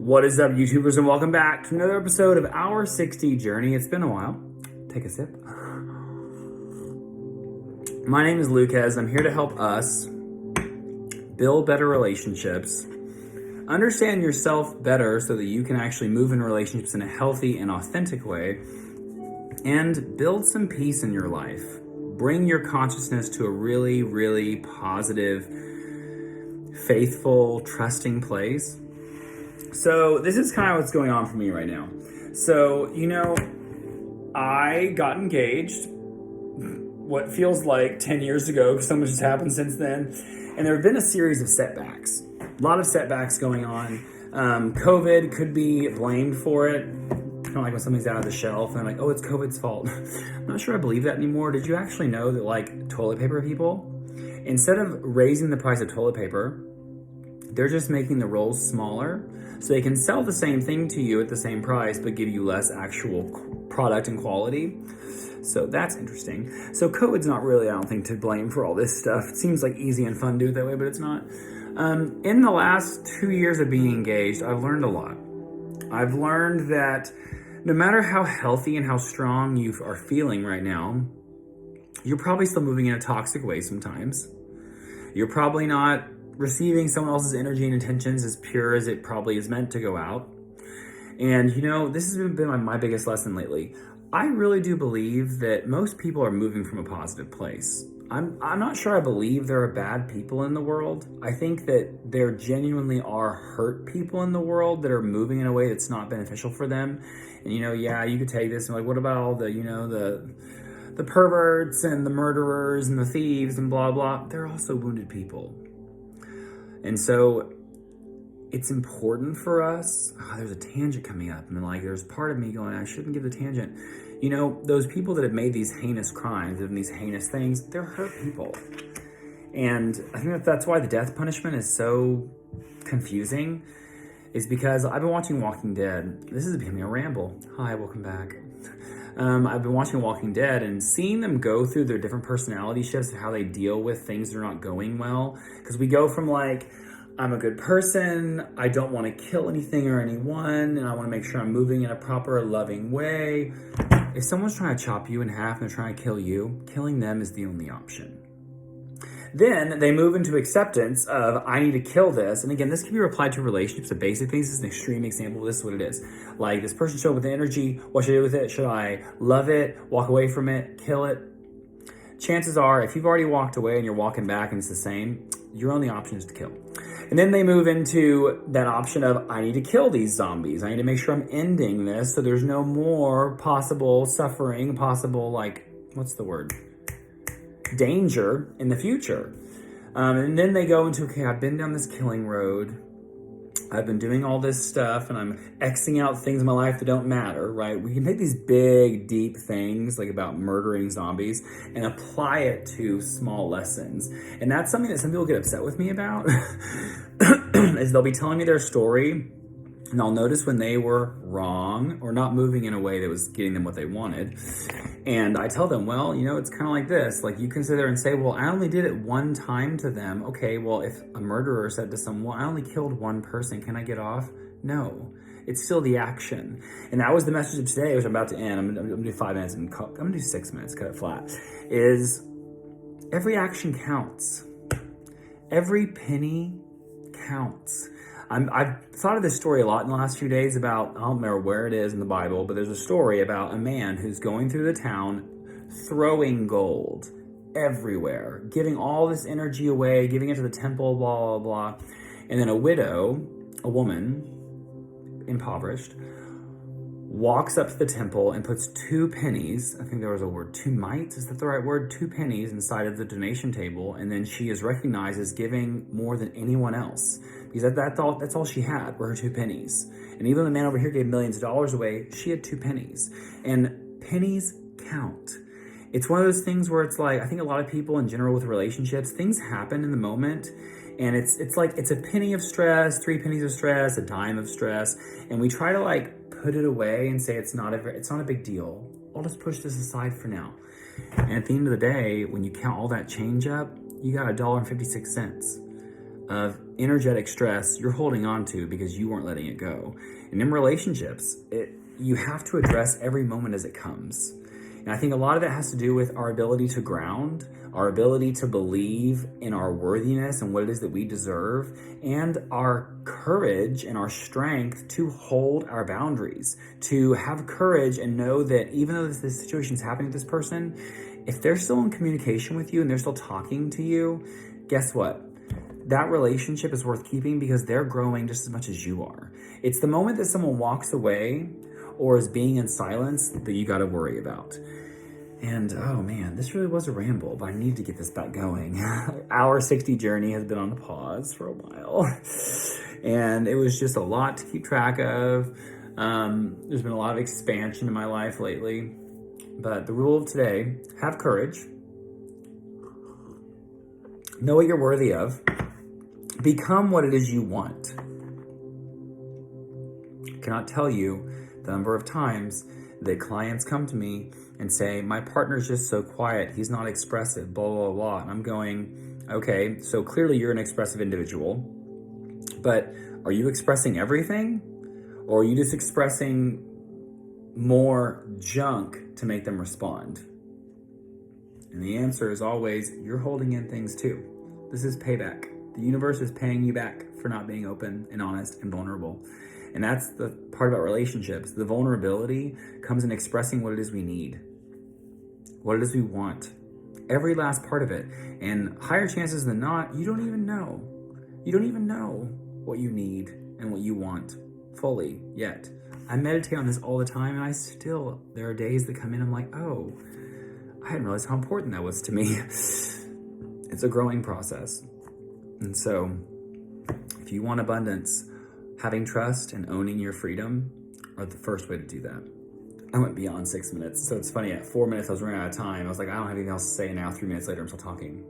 What is up, YouTubers, and welcome back to another episode of Our 60 Journey. It's been a while. Take a sip. My name is Lucas. I'm here to help us build better relationships, understand yourself better so that you can actually move in relationships in a healthy and authentic way, and build some peace in your life. Bring your consciousness to a really, really positive, faithful, trusting place. So this is kind of what's going on for me right now. So, I got engaged what feels like 10 years ago, because so much has happened since then. And there have been a series of setbacks, a lot of setbacks going on. COVID could be blamed for it. Kind of like when something's out of the shelf and they're like, oh, it's COVID's fault. I'm not sure I believe that anymore. Did you actually know that like toilet paper people, instead of raising the price of toilet paper, they're just making the rolls smaller so they can sell the same thing to you at the same price but give you less actual product and quality. So that's interesting. So COVID's not really, I don't think, to blame for all this stuff. It seems like easy and fun to do it that way, but it's not. In the last 2 years of being engaged, I've learned a lot. I've learned that no matter how healthy and how strong you are feeling right now, you're probably still moving in a toxic way sometimes. You're probably not receiving someone else's energy and intentions as pure as it probably is meant to go out. And this has been my biggest lesson lately. I really do believe that most people are moving from a positive place. I'm not sure I believe there are bad people in the world. I think that there genuinely are hurt people in the world that are moving in a way that's not beneficial for them. And you could take this and like, what about all the perverts and the murderers and the thieves and blah, blah. They're also wounded people. And so it's important for us. There's a tangent coming up. And there's part of me going, I shouldn't give the tangent. Those people that have made these heinous crimes and these heinous things, they're hurt people. And I think that's why the death punishment is so confusing, is because I've been watching Walking Dead. This is becoming a ramble. Hi, welcome back. I've been watching Walking Dead and seeing them go through their different personality shifts and how they deal with things that are not going well. Because we go from I'm a good person, I don't want to kill anything or anyone, and I want to make sure I'm moving in a proper, loving way. If someone's trying to chop you in half and they're trying to kill you, killing them is the only option. Then they move into acceptance of, I need to kill this. And again, this can be applied to relationships, the basic things. This is an extreme example. This is what it is. Like, this person showed up with the energy. What should I do with it? Should I love it, walk away from it, kill it? Chances are, if you've already walked away and you're walking back and it's the same, your only option is to kill. And then they move into that option of, I need to kill these zombies. I need to make sure I'm ending this so there's no more possible suffering, possible, danger in the future. And then they go into, okay, I've been down this killing road. I've been doing all this stuff and I'm Xing out things in my life that don't matter, right? We can take these big, deep things like about murdering zombies and apply it to small lessons. And that's something that some people get upset with me about is they'll be telling me their story and I'll notice when they were wrong or not moving in a way that was getting them what they wanted. And I tell them, well, it's kind of like this. Like, you can sit there and say, well, I only did it one time to them. Okay, well, if a murderer said to someone, well, I only killed one person, can I get off? No, it's still the action. And that was the message of today, which I'm about to end. I'm going to do 5 minutes and I'm going to do 6 minutes, cut it flat, is every action counts. Every penny counts. I've thought of this story a lot in the last few days about, I don't remember where it is in the Bible, but there's a story about a man who's going through the town, throwing gold everywhere, giving all this energy away, giving it to the temple, blah, blah, blah. And then a widow, a woman, impoverished, walks up to the temple and puts 2 pennies, I think there was a word, 2 mites, is that the right word? 2 pennies inside of the donation table, and then she is recognized as giving more than anyone else. Because that's all she had were her 2 pennies. And even the man over here gave millions of dollars away, she had 2 pennies. And pennies count. It's one of those things where it's like, I think a lot of people in general with relationships, things happen in the moment. And it's like, it's a penny of stress, 3 pennies of stress, a dime of stress. And we try to put it away and say it's not a big deal. I'll just push this aside for now. And at the end of the day, when you count all that change up, you got $1.56. of energetic stress you're holding on to because you weren't letting it go. And in relationships, you have to address every moment as it comes. And I think a lot of that has to do with our ability to ground, our ability to believe in our worthiness and what it is that we deserve, and our courage and our strength to hold our boundaries, to have courage and know that even though this situation is happening with this person, if they're still in communication with you and they're still talking to you, guess what? That relationship is worth keeping because they're growing just as much as you are. It's the moment that someone walks away or is being in silence that you got to worry about. And oh man, this really was a ramble, but I need to get this back going. Our 60 journey has been on a pause for a while, and it was just a lot to keep track of. There's been a lot of expansion in my life lately, but the rule of today: have courage, know what you're worthy of, become what it is you want. I cannot tell you the number of times that clients come to me and say, my partner's just so quiet, he's not expressive, blah, blah, blah. And I'm going, okay, so clearly you're an expressive individual, but are you expressing everything? Or are you just expressing more junk to make them respond? And the answer is always, you're holding in things too. This is payback. The universe is paying you back for not being open and honest and vulnerable. And that's the part about relationships. The vulnerability comes in expressing what it is we need, what it is we want, every last part of it. And higher chances than not, you don't even know. You don't even know what you need and what you want fully yet. I meditate on this all the time, and there are days that come in, I'm like, oh, I hadn't realized how important that was to me. It's a growing process. And so if you want abundance, having trust and owning your freedom are the first way to do that. I went beyond 6 minutes. So it's funny, at 4 minutes I was running out of time. I was like, I don't have anything else to say now. 3 minutes later, I'm still talking.